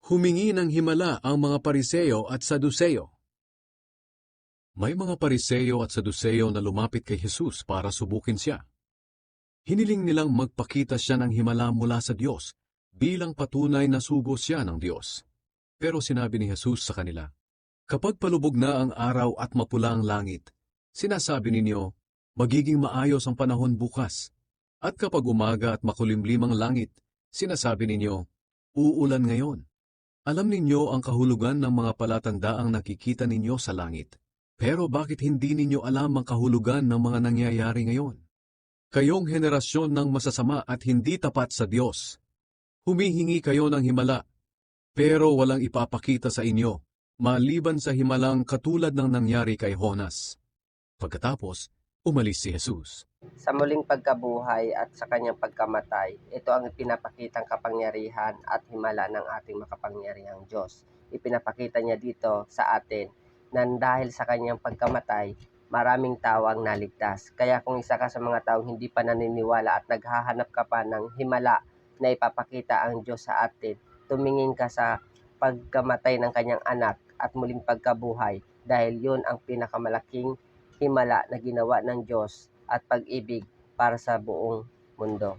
Humingi ng himala ang mga Pariseo at Saduceo. May mga Pariseo at Saduceo na lumapit kay Jesus para subukin siya. Hiniling nilang magpakita siya ng himala mula sa Diyos bilang patunay na sugo siya ng Diyos. Pero sinabi ni Jesus sa kanila, "Kapag palubog na ang araw at mapula ang langit, sinasabi ninyo, magiging maayos ang panahon bukas. At kapag umaga at makulimlim ang langit, sinasabi ninyo, uulan ngayon. Alam ninyo ang kahulugan ng mga palatandaang nakikita ninyo sa langit. Pero bakit hindi ninyo alam ang kahulugan ng mga nangyayari ngayon? Kayong henerasyon ng masasama at hindi tapat sa Diyos. Humihingi kayo ng himala, pero walang ipapakita sa inyo, maliban sa himalang katulad ng nangyari kay Jonas." Pagkatapos, umalis si Jesus. Sa muling pagkabuhay at sa kanyang pagkamatay, ito ang ipinapakitang kapangyarihan at himala ng ating makapangyarihang Diyos. Ipinapakita niya dito sa atin na dahil sa kanyang pagkamatay, maraming tao ang naligtas. Kaya kung isa ka sa mga taong hindi pa naniniwala at naghahanap ka pa ng himala na ipapakita ang Diyos sa atin, tumingin ka sa pagkamatay ng kanyang anak at muling pagkabuhay dahil yun ang pinakamalaking himala na ginawa ng Diyos at pag-ibig para sa buong mundo.